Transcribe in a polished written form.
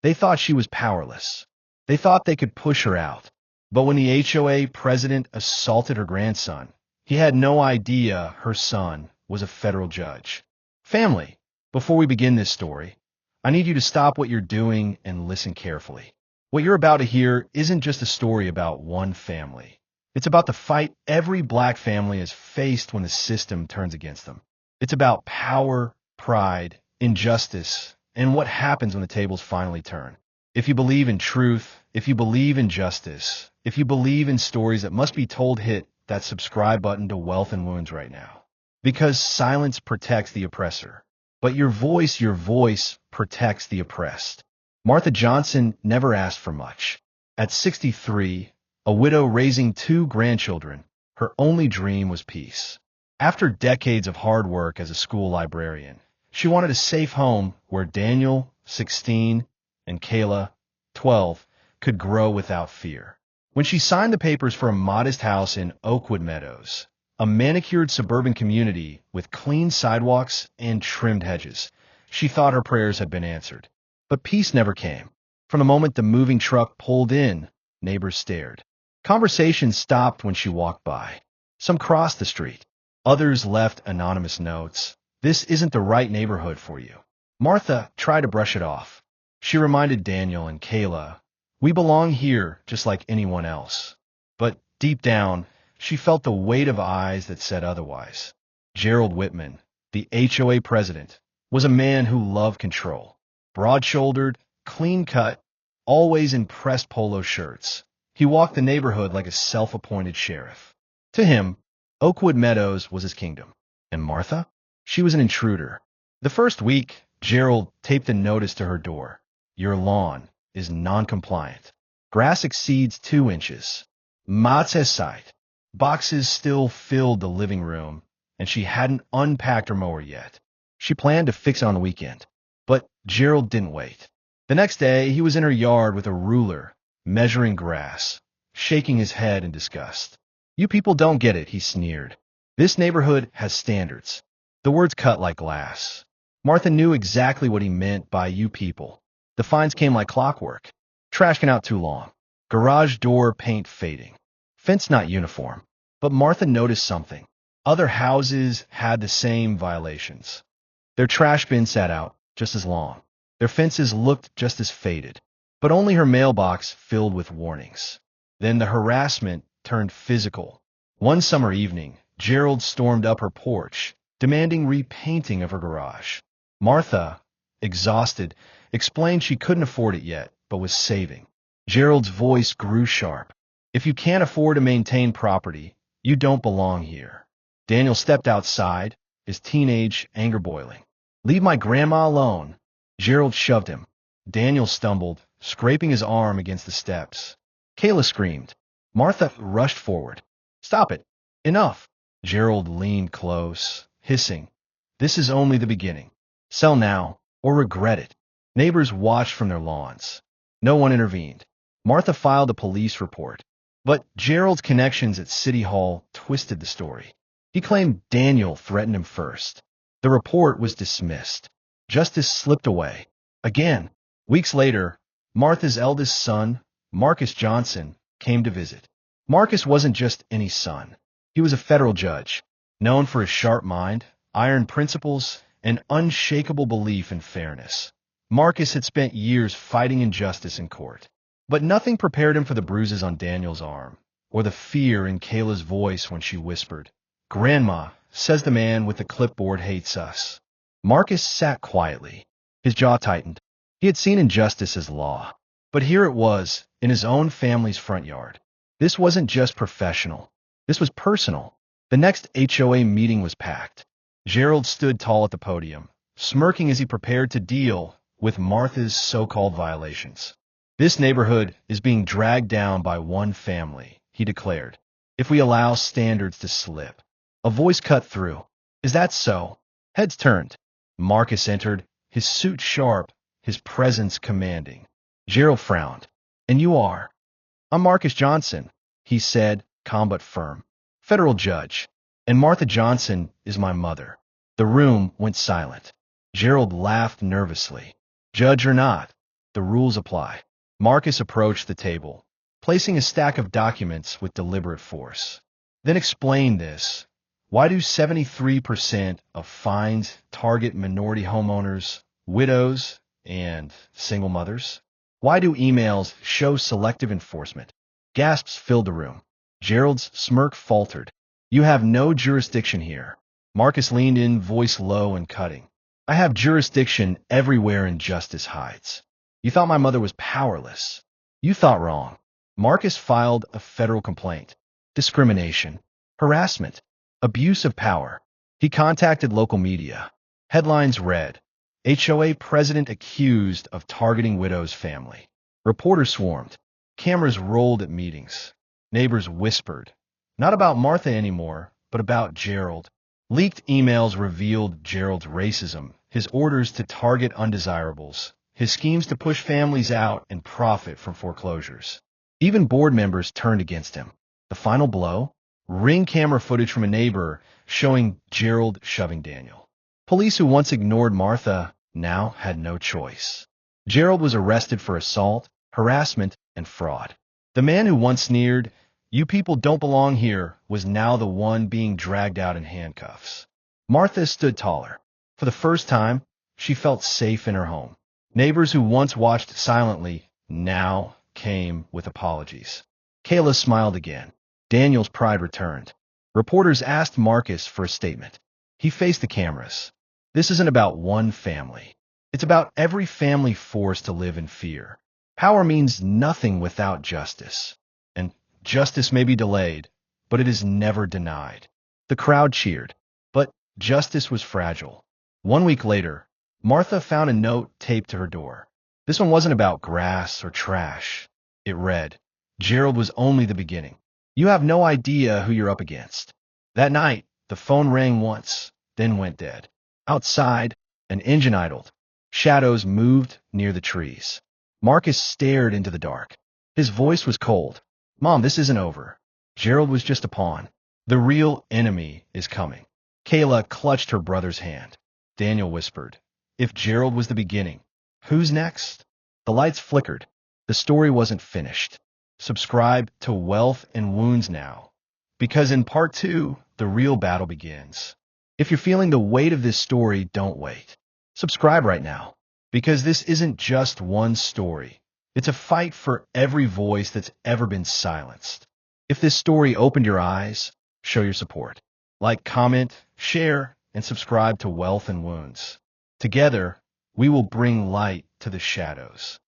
They thought she was powerless. They thought they could push her out. But when the HOA president assaulted her grandson, he had no idea her son was a federal judge. Family, before we begin this story, I need you to stop what you're doing and listen carefully. What you're about to hear isn't just a story about one family. It's about the fight every black family has faced when the system turns against them. It's about power, pride, injustice, and what happens when the tables finally turn. If you believe in truth, if you believe in justice, if you believe in stories that must be told, hit that subscribe button to Wealth and Wounds right now. Because silence protects the oppressor. But your voice protects the oppressed. Martha Johnson never asked for much. At 63, a widow raising 2 grandchildren, her only dream was peace. After decades of hard work as a school librarian, she wanted a safe home where Daniel, 16, and Kayla, 12, could grow without fear. When she signed the papers for a modest house in Oakwood Meadows, a manicured suburban community with clean sidewalks and trimmed hedges, she thought her prayers had been answered. But peace never came. From the moment the moving truck pulled in, neighbors stared. Conversations stopped when she walked by. Some crossed the street. Others left anonymous notes. This isn't the right neighborhood for you. Martha tried to brush it off. She reminded Daniel and Kayla, we belong here just like anyone else. But deep down, she felt the weight of eyes that said otherwise. Gerald Whitman, the HOA president, was a man who loved control. Broad-shouldered, clean-cut, always in pressed polo shirts. He walked the neighborhood like a self-appointed sheriff. To him, Oakwood Meadows was his kingdom. And Martha? She was an intruder. The first week, Gerald taped a notice to her door. Your lawn is non-compliant. Grass exceeds 2 inches. Matz's site. Boxes still filled the living room, and she hadn't unpacked her mower yet. She planned to fix it on the weekend. But Gerald didn't wait. The next day, he was in her yard with a ruler, measuring grass, shaking his head in disgust. You people don't get it, he sneered. This neighborhood has standards. The words cut like glass. Martha knew exactly what he meant by you people. The fines came like clockwork. Trash can out too long. Garage door paint fading. Fence not uniform. But Martha noticed something. Other houses had the same violations. Their trash bin sat out just as long. Their fences looked just as faded. But only her mailbox filled with warnings. Then the harassment turned physical. One summer evening, Gerald stormed up her porch, demanding repainting of her garage. Martha, exhausted, explained she couldn't afford it yet, but was saving. Gerald's voice grew sharp. If you can't afford to maintain property, you don't belong here. Daniel stepped outside, his teenage anger boiling. Leave my grandma alone. Gerald shoved him. Daniel stumbled, scraping his arm against the steps. Kayla screamed. Martha rushed forward. Stop it. Enough. Gerald leaned close, hissing. This is only the beginning. Sell now, or regret it. Neighbors watched from their lawns. No one intervened. Martha filed a police report. But Gerald's connections at City Hall twisted the story. He claimed Daniel threatened him first. The report was dismissed. Justice slipped away. Again. Weeks later, Martha's eldest son, Marcus Johnson, came to visit. Marcus wasn't just any son. He was a federal judge, known for his sharp mind, iron principles, and unshakable belief in fairness. Marcus had spent years fighting injustice in court. But nothing prepared him for the bruises on Daniel's arm, or the fear in Kayla's voice when she whispered, Grandma, says the man with the clipboard, hates us. Marcus sat quietly. His jaw tightened. He had seen injustice as law. But here it was, in his own family's front yard. This wasn't just professional. This was personal. The next HOA meeting was packed. Gerald stood tall at the podium, smirking as he prepared to deal with Martha's so-called violations. This neighborhood is being dragged down by one family, he declared, if we allow standards to slip. A voice cut through. Is that so? Heads turned. Marcus entered, his suit sharp, his presence commanding. Gerald frowned. And you are? I'm Marcus Johnson, he said, calm but firm. Federal judge. And Martha Johnson is my mother. The room went silent. Gerald laughed nervously. Judge or not, The rules apply. Marcus approached the table, placing a stack of documents with deliberate force. Then explain this. Why do 73% of fines target minority homeowners, widows, and single mothers? Why do emails show selective enforcement? Gasps filled the room. Gerald's smirk faltered. You have no jurisdiction here. Marcus leaned in, voice low and cutting. I have jurisdiction everywhere injustice hides. You thought my mother was powerless. You thought wrong. Marcus filed a federal complaint. Discrimination, harassment, abuse of power. He contacted local media. Headlines read, HOA president accused of targeting widow's family. Reporters swarmed. Cameras rolled at meetings. Neighbors whispered, not about Martha anymore, but about Gerald. Leaked emails revealed Gerald's racism, his orders to target undesirables, his schemes to push families out and profit from foreclosures. Even board members turned against him. The final blow? Ring camera footage from a neighbor showing Gerald shoving Daniel. Police who once ignored Martha now had no choice. Gerald was arrested for assault, harassment, and fraud. The man who once sneered, "You people don't belong here," was now the one being dragged out in handcuffs. Martha stood taller. For the first time, she felt safe in her home. Neighbors who once watched silently now came with apologies. Kayla smiled again. Daniel's pride returned. Reporters asked Marcus for a statement. He faced the cameras. This isn't about one family. It's about every family forced to live in fear. Power means nothing without justice. And justice may be delayed, but it is never denied. The crowd cheered, but justice was fragile. 1 week later, Martha found a note taped to her door. This one wasn't about grass or trash. It read, Gerald was only the beginning. You have no idea who you're up against. That night, the phone rang once, then went dead. Outside, an engine idled. Shadows moved near the trees. Marcus stared into the dark. His voice was cold. Mom, this isn't over. Gerald was just a pawn. The real enemy is coming. Kayla clutched her brother's hand. Daniel whispered, if Gerald was the beginning, who's next? The lights flickered. The story wasn't finished. Subscribe to Wealth and Wounds now, because in part 2, the real battle begins. If you're feeling the weight of this story, don't wait. Subscribe right now, because this isn't just one story. It's a fight for every voice that's ever been silenced. If this story opened your eyes, show your support. Like, comment, share, and subscribe to Wealth and Wounds. Together, we will bring light to the shadows.